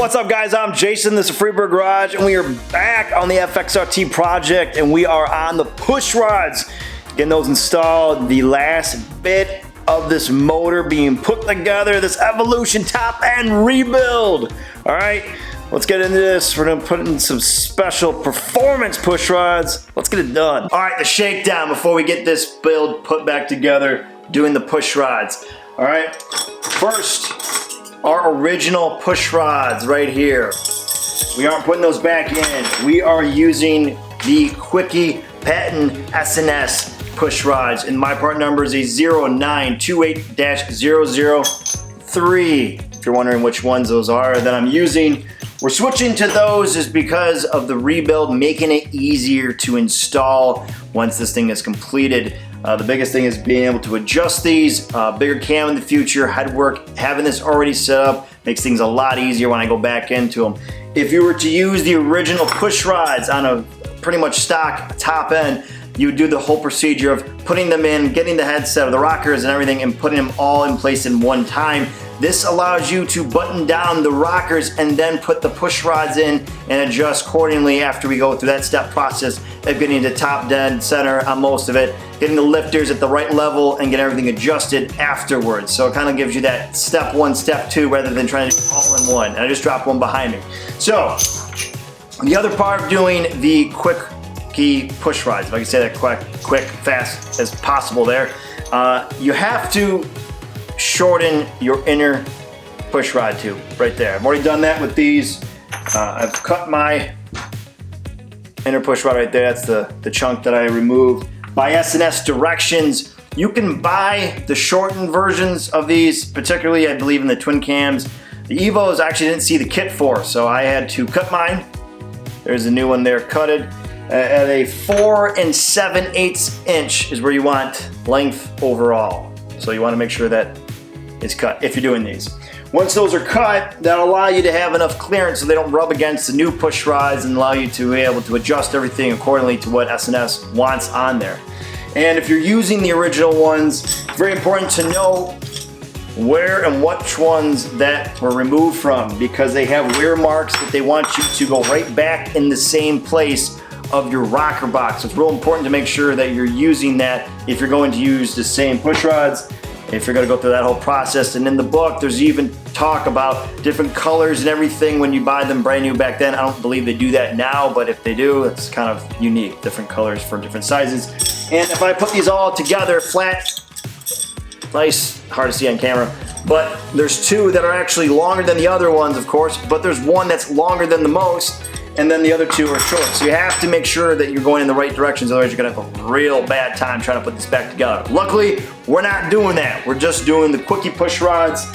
What's up, guys? I'm Jason. This is Freeburg Garage, and we are back on the FXRT project, and we are on the Pushrods, getting those installed. The last bit of this motor being put together, this Evolution top end rebuild. All right, let's get into this. We're gonna put in some special performance pushrods. Let's get it done. All right, the shakedown before we get this build put back together, doing the pushrods. All right, first, our original pushrods right here. We aren't putting those back in. We are using the Quickiee patent SNS pushrods, and my part number is a 0928-003. If you're wondering which ones those are that I'm using, we're switching to those is because of the rebuild, making it easier to install once this thing is completed. The biggest thing is being able to adjust these, bigger cam in the future, headwork, having this already set up makes things a lot easier when I go back into them. If you were to use the original pushrods on a pretty much stock top end, you would do the whole procedure of putting them in, getting the headset, the rockers and everything, and putting them all in place in one time. This allows you to button down the rockers and then put the pushrods in and adjust accordingly after we go through that step process of getting the top dead center on most of it, getting the lifters at the right level and get everything adjusted afterwards. So it kind of gives you that step one, step two, rather than trying to do all in one. And I just dropped one behind me. So the other part of doing the Quickiee pushrods, if I can say that quick, fast as possible there, you have to shorten your inner pushrod tube right there. I've already done that with these. I've cut my inner pushrod right there. That's the chunk that I removed. By SNS directions, you can buy the shortened versions of these, particularly I believe in the twin cams. The Evos I actually didn't see the kit for, so I had to cut mine. There's a new one there cutted. At a 4 7/8 inch is where you want length overall. So you want to make sure that it's cut if you're doing these. Once those are cut, that'll allow you to have enough clearance so they don't rub against the new pushrods and allow you to be able to adjust everything accordingly to what SNS wants on there. And if you're using the original ones, it's very important to know where and which ones that were removed from, because they have wear marks that they want you to go right back in the same place of your rocker box. So it's real important to make sure that you're using that if you're going to use the same pushrods, if you're going to go through that whole process. And in the book, there's even talk about different colors and everything when you buy them brand new. Back then, I don't believe they do that now, but if they do, it's kind of unique, different colors for different sizes. And if I put these all together flat, nice, hard to see on camera, but there's two that are actually longer than the other ones, of course, but there's one that's longer than the most, and then the other two are short. So you have to make sure that you're going in the right directions, otherwise you're gonna have a real bad time trying to put this back together. Luckily, we're not doing that. We're just doing the Quickiee pushrods,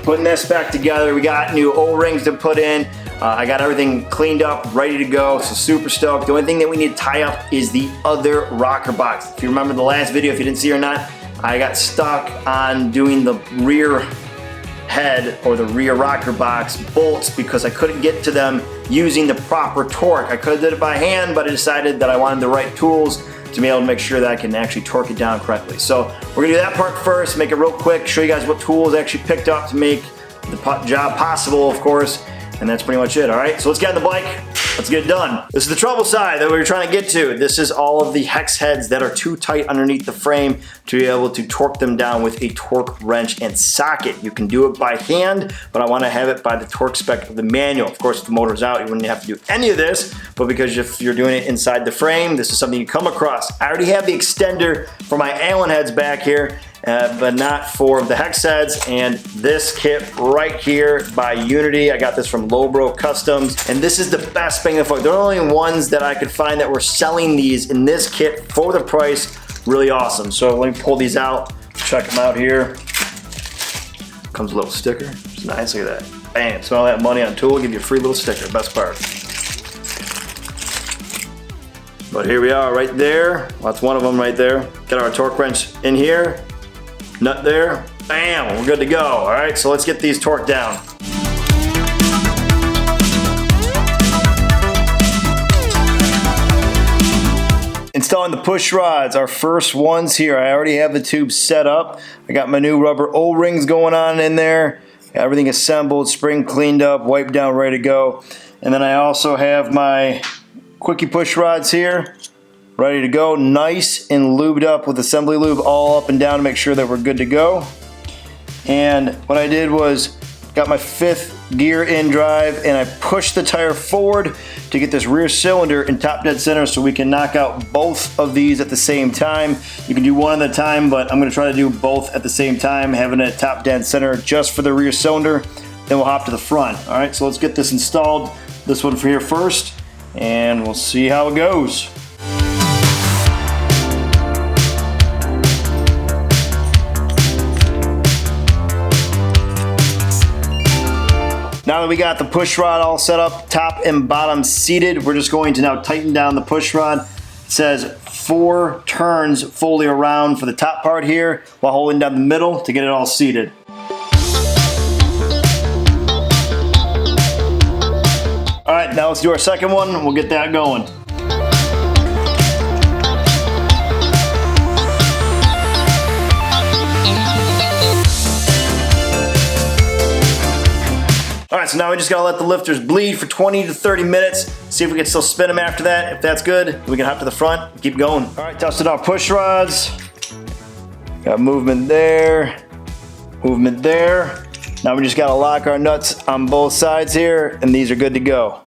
putting this back together. We got new O-rings to put in. I got everything cleaned up, ready to go, so super stoked. The only thing that we need to tie up is the other rocker box. If you remember the last video, if you didn't see it or not, I got stuck on doing the rear head or the rear rocker box bolts because I couldn't get to them using the proper torque. I could have did it by hand, but I decided that I wanted the right tools to be able to make sure that I can actually torque it down correctly. So we're gonna do that part first, make it real quick, show you guys what tools I actually picked up to make the job possible, of course, and that's pretty much it. All right, so let's get on the bike. Let's get it done. This is the trouble side that we were trying to get to. This is all of the hex heads that are too tight underneath the frame to be able to torque them down with a torque wrench and socket. You can do it by hand, but I want to have it by the torque spec of the manual. Of course, if the motor's out, you wouldn't have to do any of this, but because if you're doing it inside the frame, this is something you come across. I already have the extender for my Allen heads back here, but not for the hex heads. And this kit right here by Unity, I got this from Lowbro Customs, and this is the best bang for it. They're the only ones that I could find that were selling these in this kit for the price. Really awesome. So let me pull these out, check them out here. Comes a little sticker. It's nice, look at that. Bam, spend all that money on a tool, give you a free little sticker, best part. But here we are right there. Well, that's one of them right there. Got our torque wrench in here. Nut there, bam, we're good to go. All right, so let's get these torqued down. Installing the push rods, our first ones here. I already have the tube set up. I got my new rubber O-rings going on in there. Got everything assembled, spring cleaned up, wiped down, ready to go. And then I also have my Quickiee push rods here, ready to go, nice and lubed up with assembly lube all up and down to make sure that we're good to go. And what I did was got my 5th gear in drive, and I pushed the tire forward to get this rear cylinder in top dead center so we can knock out both of these at the same time. You can do one at a time, but I'm going to try to do both at the same time, having it top dead center just for the rear cylinder. Then we'll hop to the front. All right, so let's get this installed. This one for here first, and we'll see how it goes. Now that we got the push rod all set up, top and bottom seated, we're just going to now tighten down the push rod. It says 4 turns fully around for the top part here while holding down the middle to get it all seated. All right, now let's do our second one. We'll get that going. All right, so now we just gotta let the lifters bleed for 20 to 30 minutes, see if we can still spin them after that. If that's good, we can hop to the front and keep going. All right, tested our push rods. Got movement there, movement there. Now we just gotta lock our nuts on both sides here, and these are good to go.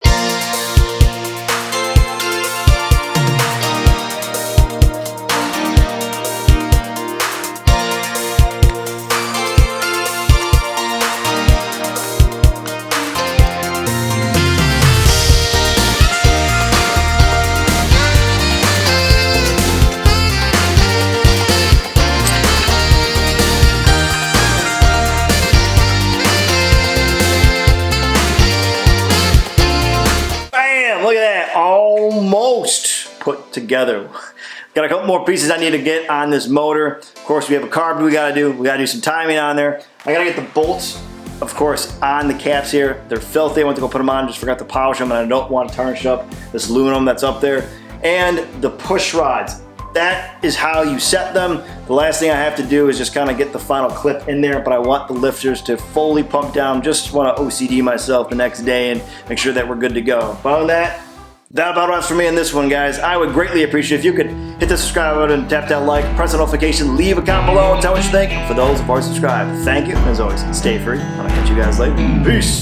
Look at that, almost put together. Got a couple more pieces I need to get on this motor. Of course, we have a carb we gotta do. We gotta do some timing on there. I gotta get the bolts, of course, on the caps here. They're filthy. I went to go put them on, just forgot to polish them, and I don't want to tarnish up this aluminum that's up there. And the push rods. That is how you set them. The last thing I have to do is just kind of get the final clip in there, but I want the lifters to fully pump down. Just want to OCD myself the next day and make sure that we're good to go. But other than that about runs for me in this one, guys. I would greatly appreciate if you could hit the subscribe button, tap that like, press the notification, leave a comment below, and tell what you think. For those who've already subscribed, thank you. As always, stay free. I'll catch you guys later. Peace.